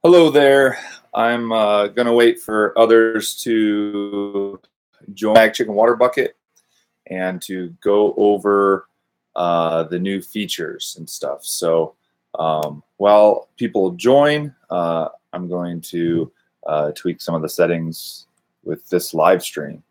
Hello there. I'm going to wait for others to join Bag Chicken Water Bucket and to go over the new features and stuff. So while people join, I'm going to tweak some of the settings with this live stream.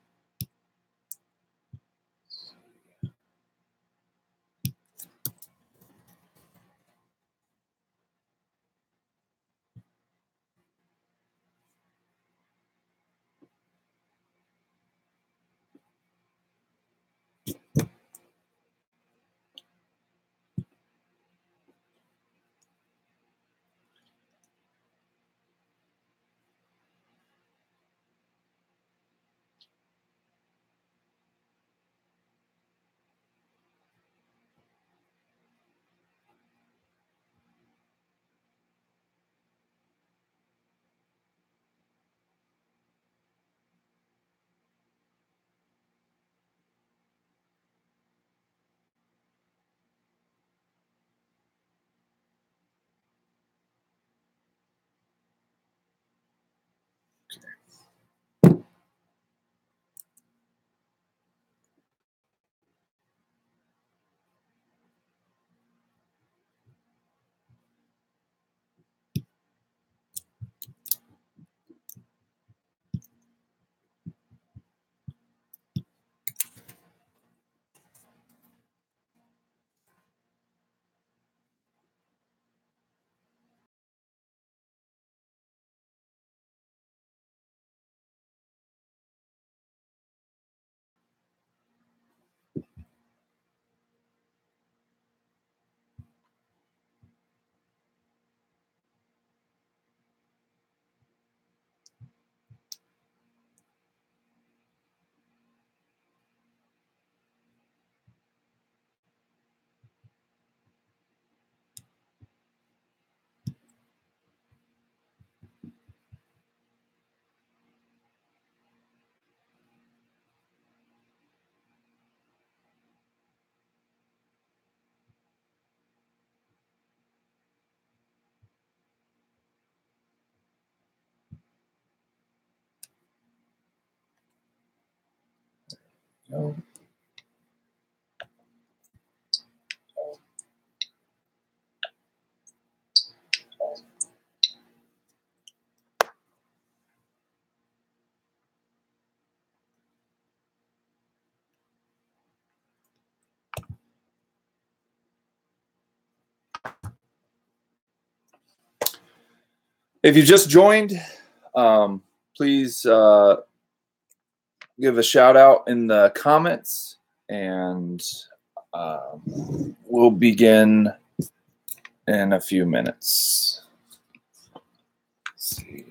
If you just joined, please give a shout out in the comments, and we'll begin in a few minutes. Let's see.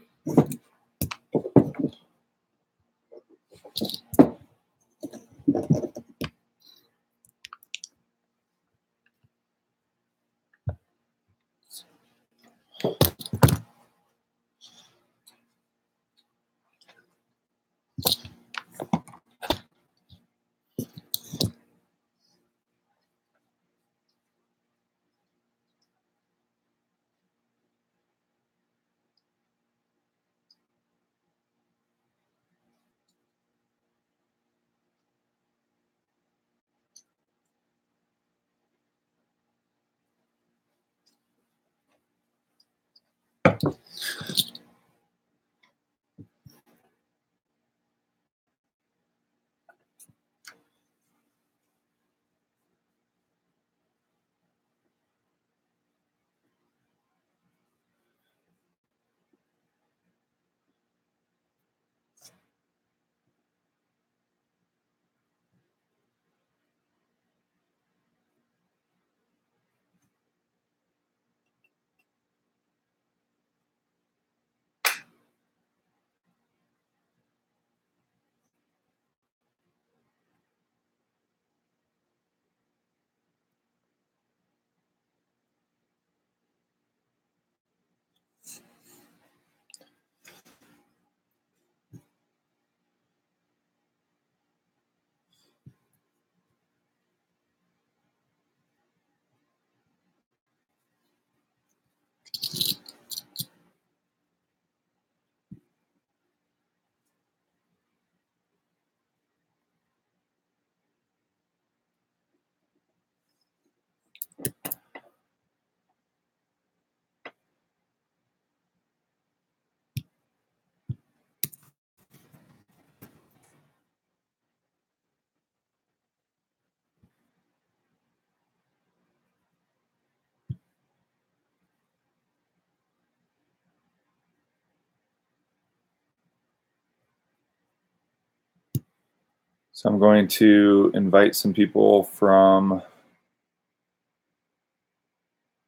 So I'm going to invite some people from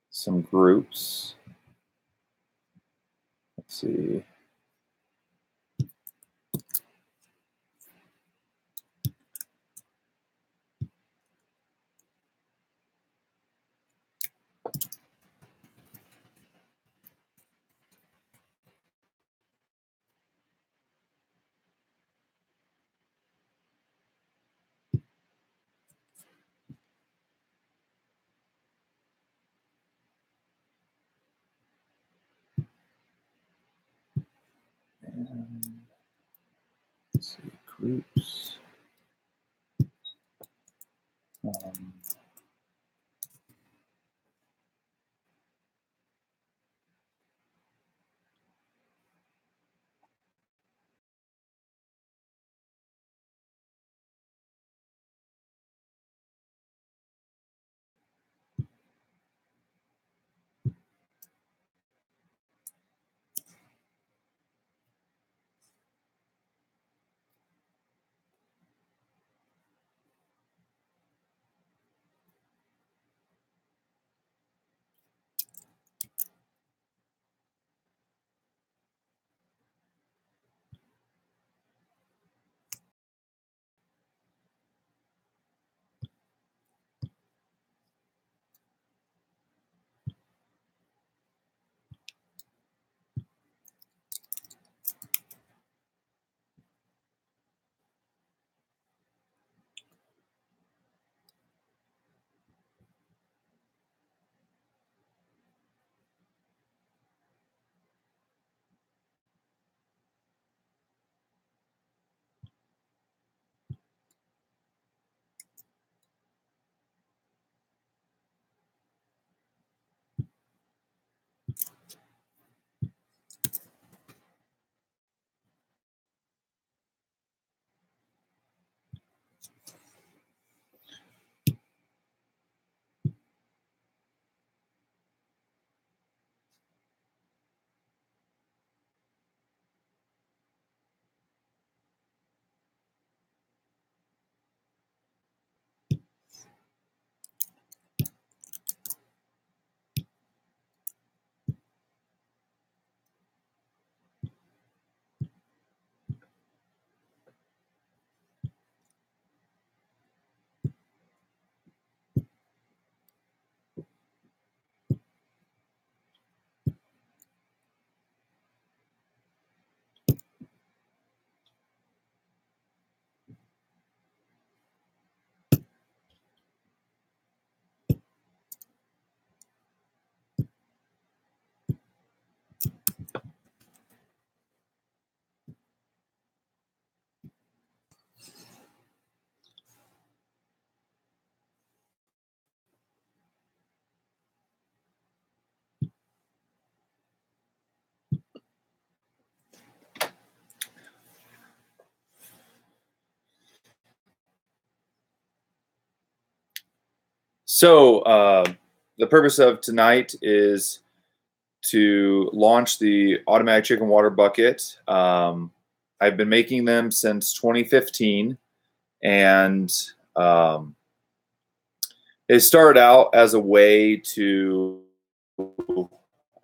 some groups. Let's see. Let's see, groups. So the purpose of tonight is to launch the automatic chicken water bucket. I've been making them since 2015, and it started out as a way to,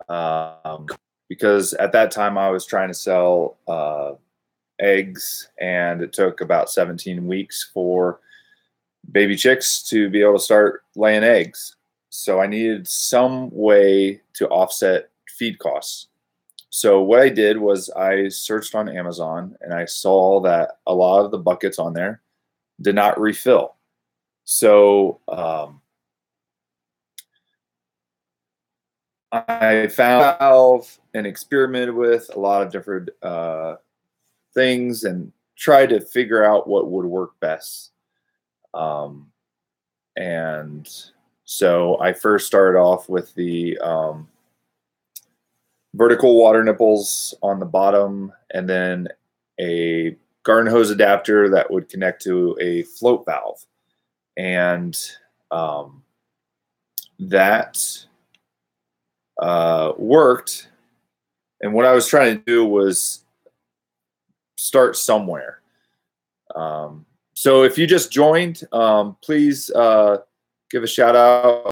um, because at that time I was trying to sell eggs, and it took about 17 weeks for baby chicks to be able to start laying eggs. So I needed some way to offset feed costs. So what I did was I searched on Amazon, and I saw that a lot of the buckets on there did not refill. So I found a valve and experimented with a lot of different things and tried to figure out what would work best. And so I first started off with the vertical water nipples on the bottom, and then a garden hose adapter that would connect to a float valve. And that worked. And what I was trying to do was start somewhere. So if you just joined, please give a shout out.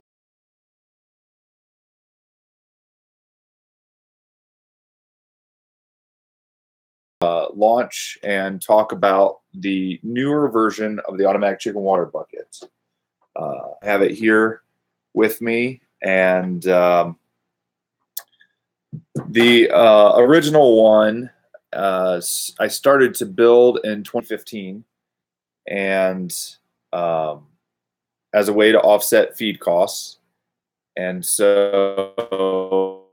Launch and talk about the newer version of the automatic chicken water bucket. I have it here with me, and the original one I started to build in 2015, and as a way to offset feed costs. And so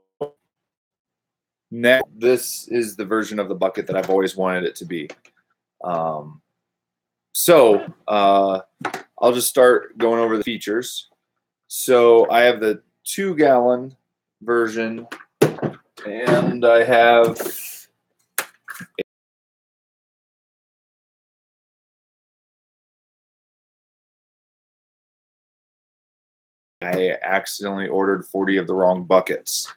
now this is the version of the bucket that I've always wanted it to be. I'll just start going over the features. So I have the 2-gallon version, and I have I accidentally ordered 40 of the wrong buckets,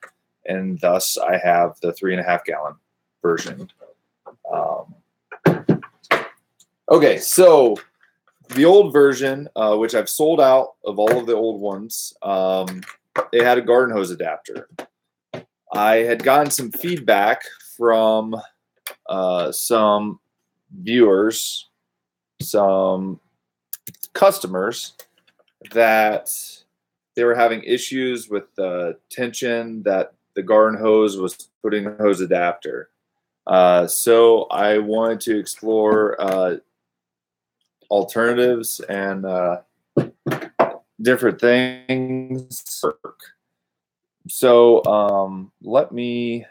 and thus I have the 3.5-gallon version. Okay, so the old version, which I've sold out of all of the old ones, it had a garden hose adapter. I had gotten some feedback from some viewers, some customers, that they were having issues with the tension that the garden hose was putting in the hose adapter. So I wanted to explore alternatives and different things. So let me,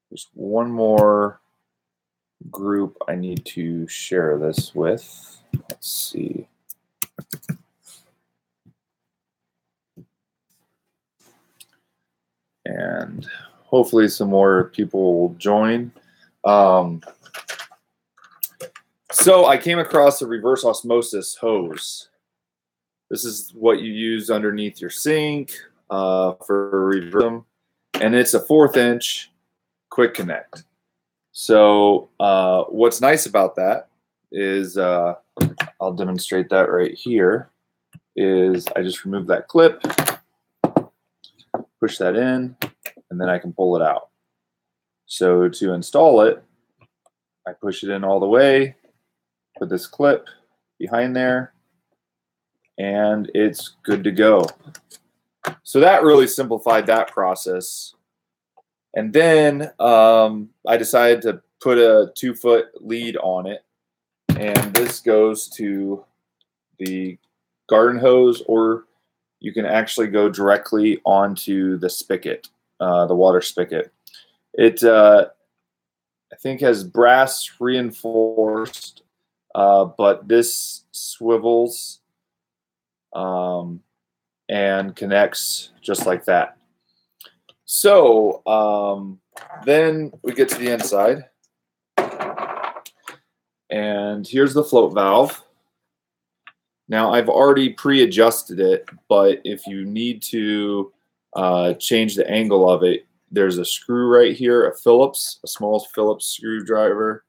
there's one more group I need to share this with. Let's see. And hopefully some more people will join. So I came across a reverse osmosis hose. This is what you use underneath your sink for reverse, and it's a 1/4 inch quick connect. So what's nice about that is, I'll demonstrate that right here, is I just remove that clip, push that in, and then I can pull it out. So to install it, I push it in all the way, put this clip behind there, and it's good to go. So that really simplified that process. And then I decided to put a 2-foot lead on it, and this goes to the garden hose, or you can actually go directly onto the spigot, the water spigot. It I think has brass reinforced, but this swivels and connects just like that. So then we get to the inside, and here's the float valve. Now I've already pre-adjusted it, but if you need to change the angle of it, there's a screw right here, a Phillips, a small Phillips screwdriver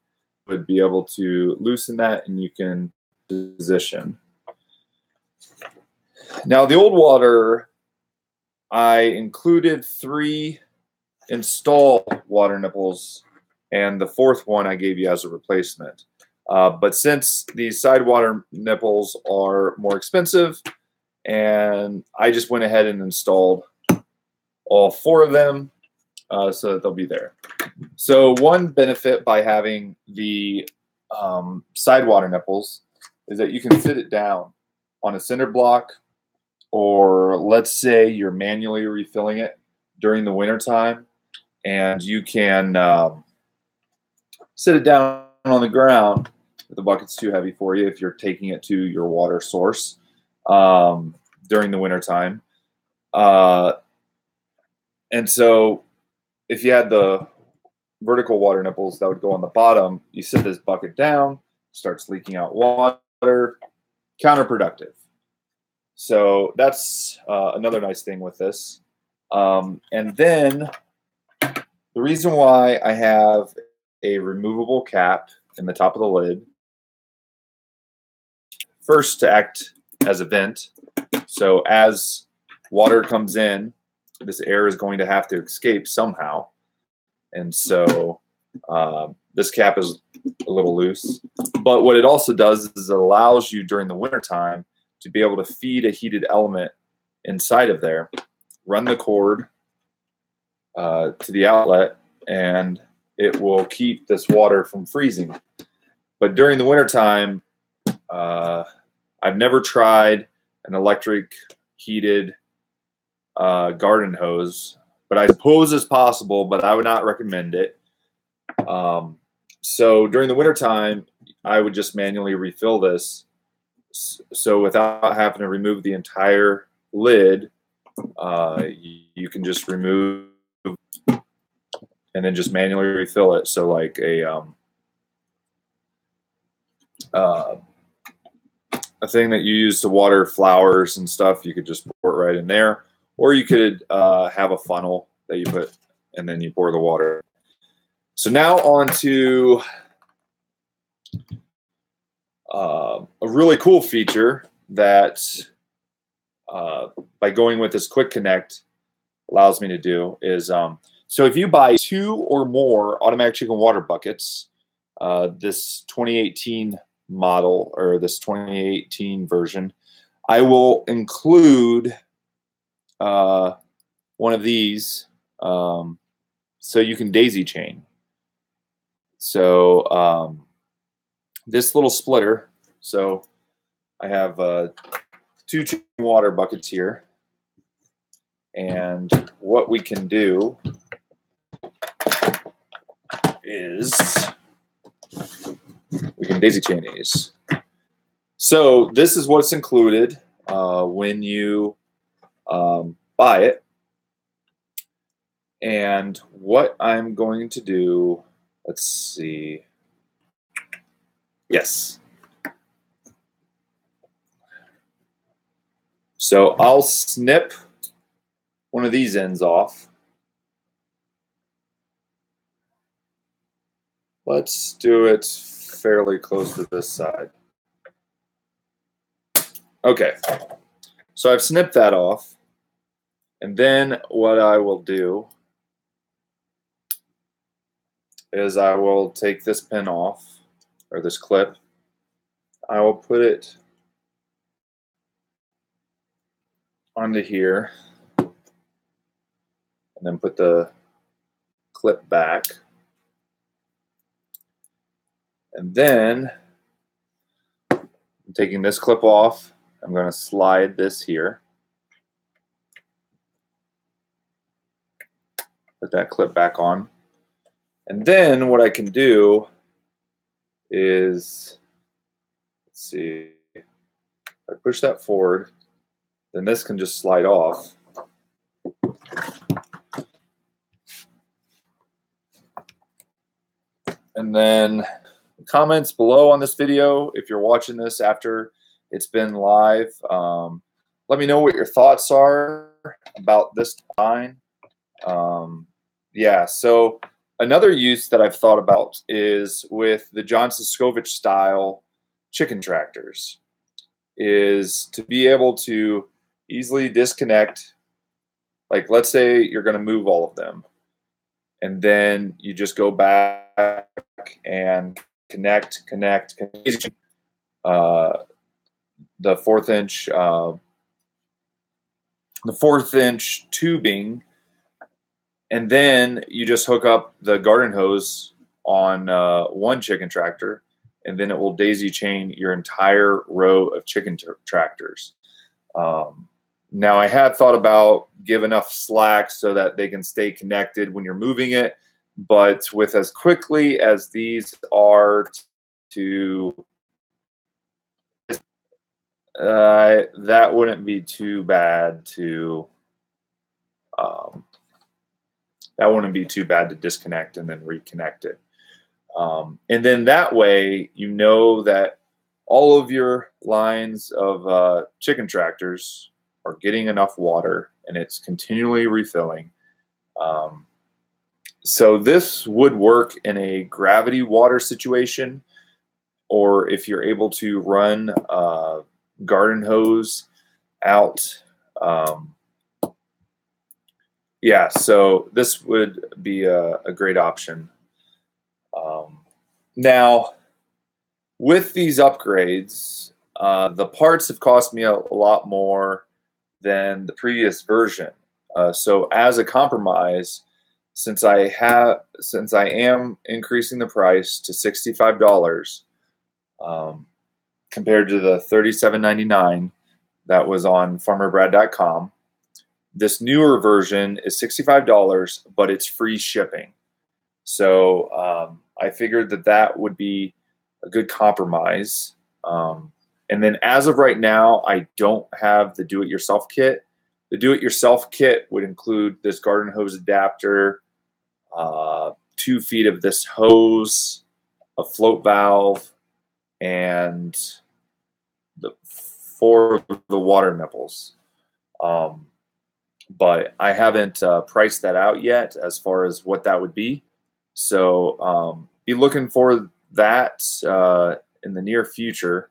would be able to loosen that, and you can position. Now the old water, I included 3 install water nipples, and the 4th one I gave you as a replacement. But since these side water nipples are more expensive, and I just went ahead and installed all 4 of them so that they'll be there. So one benefit by having the side water nipples is that you can sit it down on a cinder block, or let's say you're manually refilling it during the winter time, and you can sit it down on the ground if the bucket's too heavy for you, if you're taking it to your water source during the winter time. And so if you had the vertical water nipples that would go on the bottom, you sit this bucket down, starts leaking out water, counterproductive. So that's another nice thing with this. And then the reason why I have a removable cap in the top of the lid first to act as a vent. So as water comes in, this air is going to have to escape somehow. And so this cap is a little loose. But what it also does is it allows you during the wintertime to be able to feed a heated element inside of there, run the cord to the outlet, and it will keep this water from freezing. But during the wintertime, I've never tried an electric heated garden hose, but I suppose it's possible, but I would not recommend it. So during the wintertime, I would just manually refill this. So without having to remove the entire lid, you can just remove and then just manually refill it. So like a thing that you use to water flowers and stuff, you could just pour it right in there. Or you could have a funnel that you put, and then you pour the water. So now on to a really cool feature that by going with this quick connect allows me to do is, so if you buy 2 or more automatic chicken water buckets, this 2018 model or this 2018 version, I will include one of these so you can daisy chain. So this little splitter, so I have 2 chicken water buckets here, and what we can do is we can daisy chain these. So this is what's included when you buy it. And what I'm going to do, let's see. Yes. So I'll snip one of these ends off. Let's do it fairly close to this side. Okay. So I've snipped that off. And then what I will do is I will take this pin off, or this clip. I will put it onto here, and then put the clip back. And then I'm taking this clip off. I'm going to slide this here. Put that clip back on. And then what I can do is, let's see, if I push that forward, then this can just slide off. And then comments below on this video, if you're watching this after it's been live, let me know what your thoughts are about this design. Yeah, so another use that I've thought about is with the Johnson Scovich style chicken tractors, is to be able to easily disconnect. Like, let's say you're going to move all of them, and then you just go back and connect the 4th inch tubing, and then you just hook up the garden hose on one chicken tractor, and then it will daisy chain your entire row of chicken tractors. Now, I had thought about give enough slack so that they can stay connected when you're moving it, but with as quickly as these are to that wouldn't be too bad to disconnect and then reconnect it. And then that way, you know that all of your lines of chicken tractors are getting enough water and it's continually refilling. So this would work in a gravity water situation. or if you're able to run garden hose out. Yeah, so this would be a great option. Now, with these upgrades, the parts have cost me a lot more than the previous version. So as a compromise, since I am increasing the price to $65, compared to the $37.99 that was on farmerbrad.com, this newer version is $65, but it's free shipping. So I figured that would be a good compromise. And then as of right now, I don't have the do-it-yourself kit. The do-it-yourself kit would include this garden hose adapter, 2 feet of this hose, a float valve, and 4 of the water nipples. But I haven't priced that out yet as far as what that would be. So be looking for that in the near future,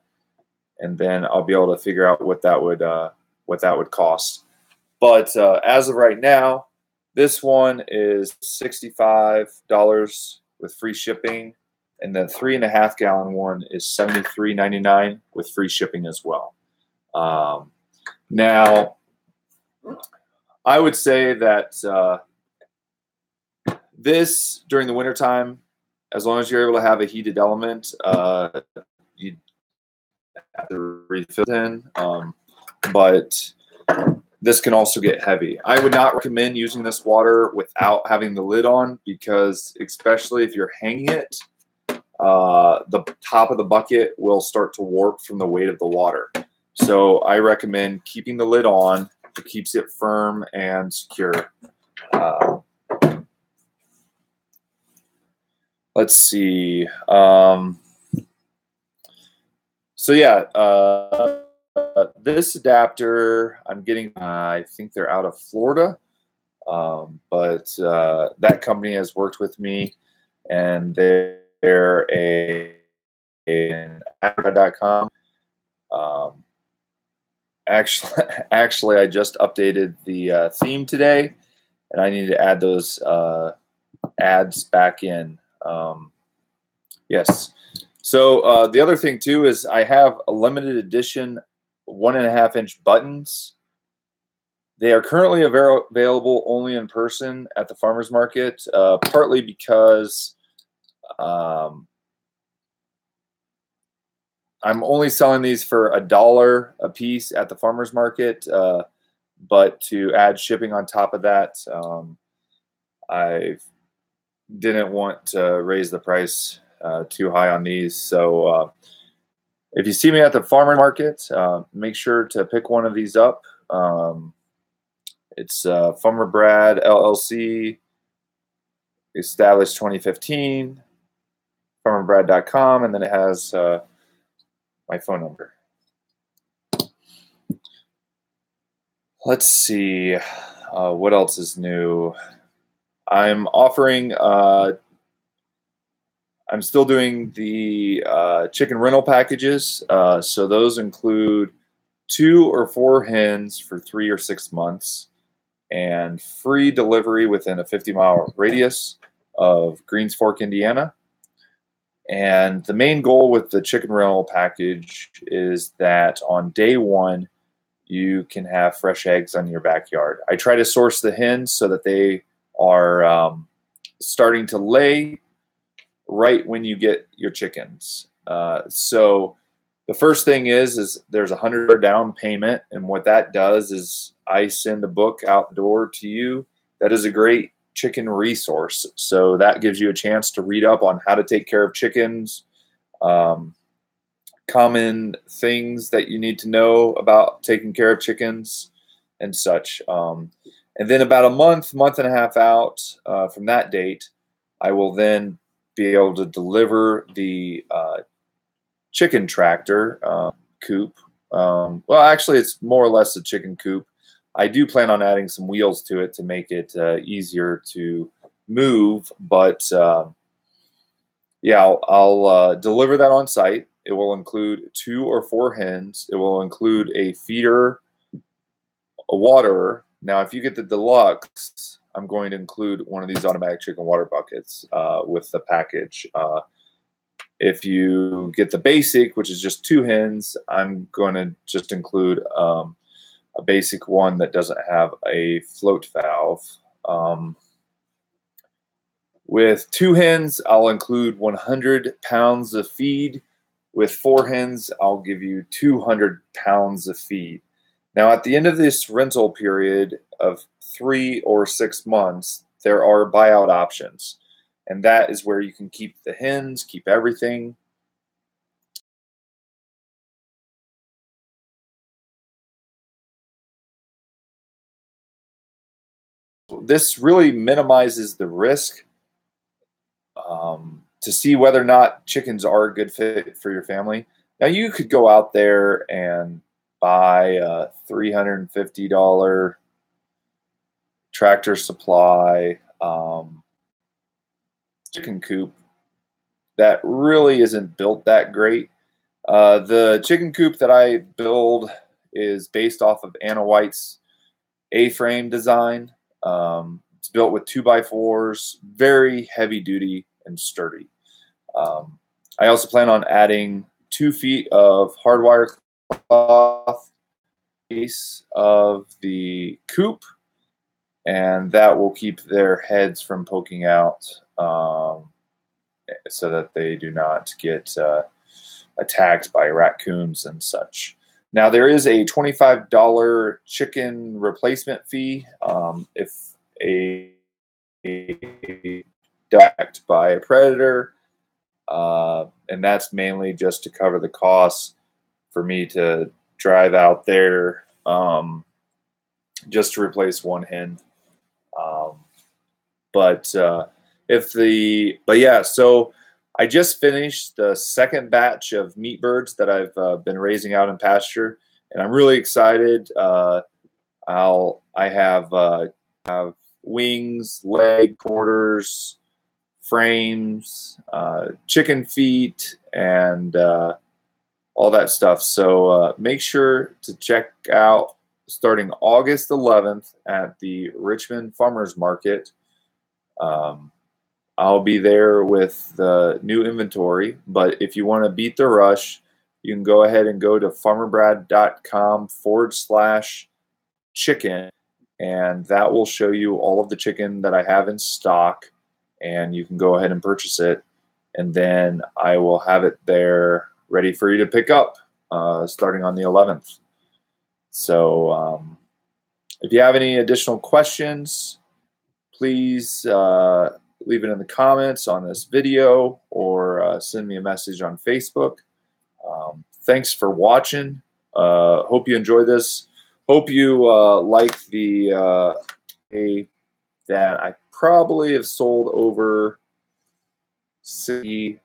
and then I'll be able to figure out what that would cost. But as of right now, this one is $65 with free shipping, and the 3.5 gallon one is $73.99 with free shipping as well. Now, I would say that this during the wintertime, as long as you're able to have a heated element, you have to refill it in. But this can also get heavy. I would not recommend using this water without having the lid on, because especially if you're hanging it, the top of the bucket will start to warp from the weight of the water. So I recommend keeping the lid on. It keeps it firm and secure. Let's see. So yeah, this adapter I'm getting, I think they're out of Florida, but that company has worked with me, and they're an Africa.com. Actually, I just updated the theme today, and I need to add those ads back in. Yes. So the other thing too is I have a limited edition 1.5-inch buttons. They are currently available only in person at the farmer's market, partly because I'm only selling these for $1 a piece at the farmer's market, but to add shipping on top of that, I didn't want to raise the price too high on these. So if you see me at the farmer market, make sure to pick one of these up. It's Farmer Brad LLC, established 2015, farmerbrad.com, and then it has my phone number. Let's see, what else is new? I'm offering, I'm still doing the chicken rental packages. So those include 2 or 4 hens for 3 or 6 months, and free delivery within a 50-mile radius of Greens Fork, Indiana. And the main goal with the chicken rental package is that on day 1, you can have fresh eggs on your backyard. I try to source the hens so that they are starting to lay right when you get your chickens. So the first thing is there's a $100 down payment, and what that does is I send a book out the door to you that is a great chicken resource. So that gives you a chance to read up on how to take care of chickens, common things that you need to know about taking care of chickens and such. And then about a month and a half out from that date, I will then be able to deliver the chicken tractor coop. Well, actually, it's more or less a chicken coop. I do plan on adding some wheels to it to make it easier to move, but yeah, I'll deliver that on site. It will include 2 or 4 hens. It will include a feeder, a waterer. Now, if you get the deluxe, I'm going to include one of these automatic chicken water buckets with the package. If you get the basic, which is just 2 hens, I'm going to just include a basic one that doesn't have a float valve. With 2 hens, I'll include 100 pounds of feed. With 4 hens, I'll give you 200 pounds of feed. Now, at the end of this rental period of 3 or 6 months, there are buyout options. And that is where you can keep the hens, keep everything. This really minimizes the risk to see whether or not chickens are a good fit for your family. Now, you could go out there and buy a $350 Tractor Supply chicken coop that really isn't built that great. The chicken coop that I build is based off of Anna White's A-frame design. It's built with 2x4s, very heavy duty and sturdy. I also plan on adding 2 feet of hardwire cloth base of the coop, and that will keep their heads from poking out so that they do not get attacked by raccoons and such. Now, there is a $25 chicken replacement fee if a attacked by a predator, and that's mainly just to cover the costs for me to drive out there just to replace 1 hen. So I just finished the 2nd batch of meat birds that I've been raising out in pasture, and I'm really excited. I have wings, leg quarters, frames, chicken feet, and all that stuff. So make sure to check out starting August 11th at the Richmond Farmers Market. I'll be there with the new inventory, but if you want to beat the rush, you can go ahead and go to farmerbrad.com/chicken, and that will show you all of the chicken that I have in stock, and you can go ahead and purchase it, and then I will have it there ready for you to pick up starting on the 11th. So if you have any additional questions, please leave it in the comments on this video or send me a message on Facebook. Thanks for watching. Hope you enjoy this. Hope you like the that I probably have sold over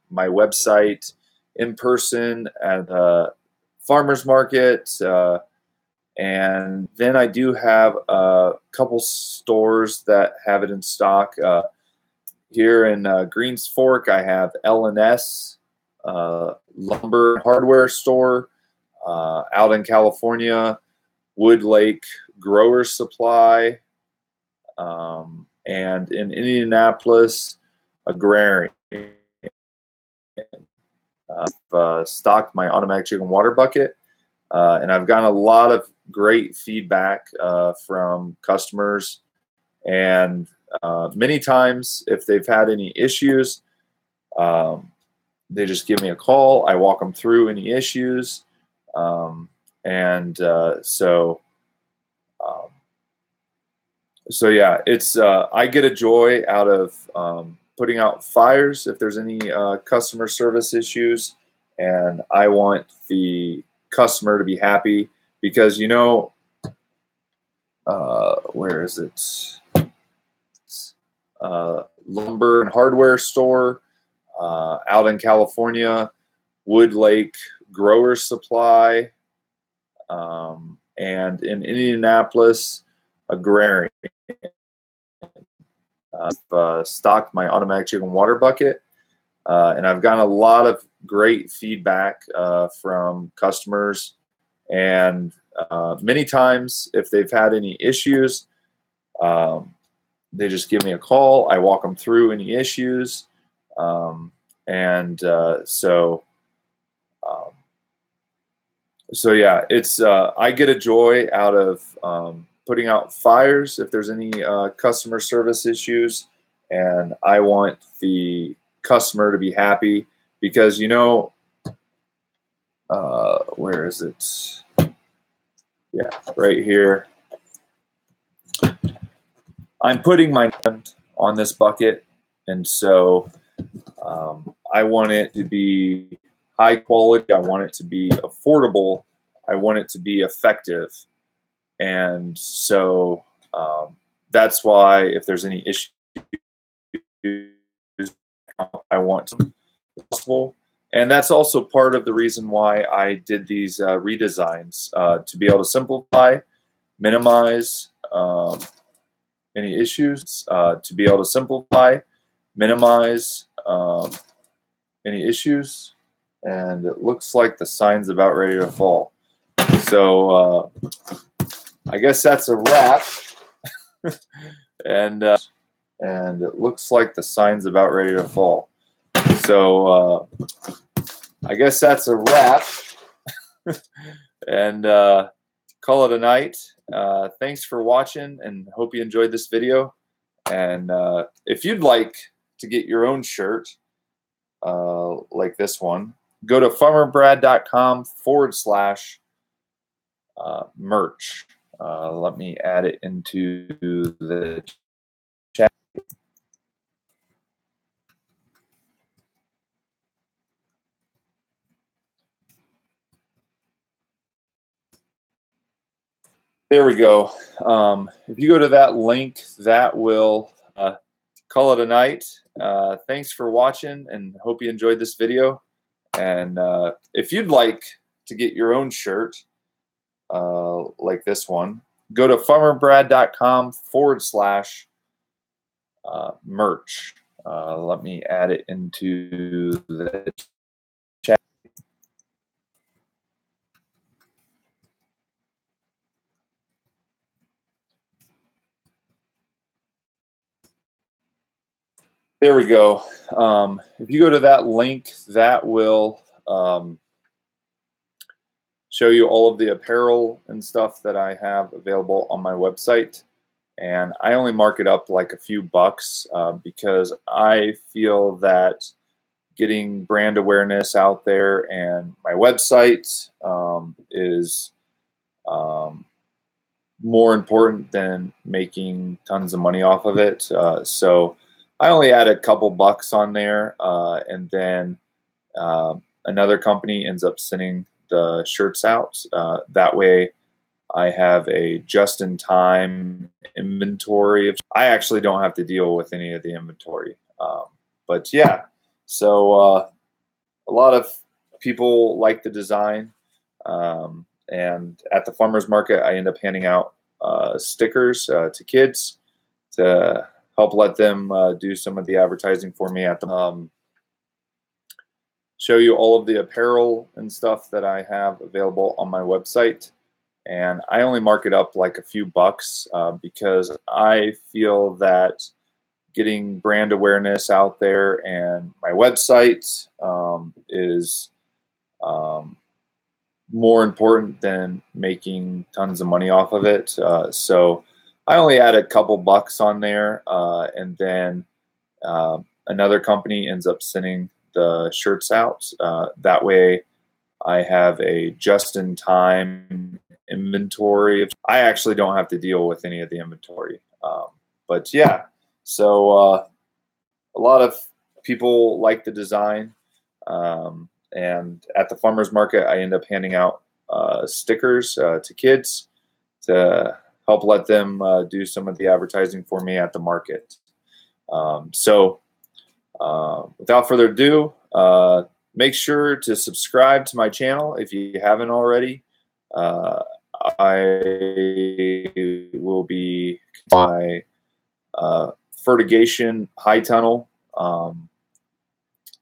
my website in person at a farmer's market. And then I do have a couple stores that have it in stock. Here in Greens Fork, I have L&S Lumber and Hardware Store. Out in California, Wood Lake Grower Supply. And in Indianapolis, Agrarian. I've stocked my automatic chicken water bucket, and I've gotten a lot of great feedback from customers, and many times if they've had any issues, they just give me a call. I walk them through any issues, so yeah, it's I get a joy out of putting out fires if there's any customer service issues, and I want the customer to be happy because, you know, where is it? Lumber and Hardware Store out in California, Wood Lake Grower Supply, and in Indianapolis, Agrarian. I've stocked my automatic chicken water bucket, And I've gotten a lot of great feedback from customers, and many times if they've had any issues, they just give me a call. I walk them through any issues, and um, so yeah, it's I get a joy out of putting out fires if there's any customer service issues, and I want the customer to be happy because, you know, where is it? Yeah, right here. I'm putting my hand on this bucket, and so I want it to be high quality. I want it to be affordable. I want it to be effective. And so that's why if there's any issues, I want to be possible. And that's also part of the reason why I did these redesigns, to be able to simplify, minimize any issues, to be able to simplify, minimize any issues. And it looks like the sign's about ready to fall. So I guess that's a wrap. and it looks like the sign's about ready to fall. So I guess that's a wrap. And call it a night. Thanks for watching, and hope you enjoyed this video. And if you'd like to get your own shirt like this one, go to farmerbrad.com/merch. Let me add it into the chat. There we go. If you go to that link, that will call it a night. Thanks for watching, and hope you enjoyed this video. And if you'd like to get your own shirt like this one, go to farmerbrad.com/merch. Let me add it into the chat. There we go. If you go to that link, that will show you all of the apparel and stuff that I have available on my website. And I only mark it up like a few bucks because I feel that getting brand awareness out there, and my website is more important than making tons of money off of it. So I only add a couple bucks on there, and then another company ends up sending the shirts out. That way I have a just-in-time inventory. I actually don't have to deal with any of the inventory. But yeah, so a lot of people like the design. And at the farmer's market, I end up handing out stickers to kids to help let them do some of the advertising for me at the show you all of the apparel and stuff that I have available on my website. And I only mark it up like a few bucks because I feel that getting brand awareness out there, and my website is more important than making tons of money off of it. So I only add a couple bucks on there, and then another company ends up sending the shirts out. That way I have a just-in-time inventory. I actually don't have to deal with any of the inventory. But yeah, so a lot of people like the design. And at the farmer's market, I end up handing out stickers to kids to help let them do some of the advertising for me at the market. So without further ado, make sure to subscribe to my channel if you haven't already. I will be my fertigation high tunnel.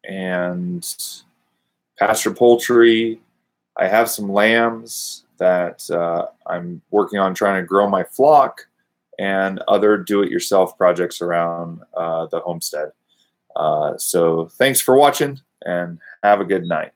and pasture poultry. I have some lambs that I'm working on trying to grow my flock, and other do-it-yourself projects around the homestead. So thanks for watching, and have a good night.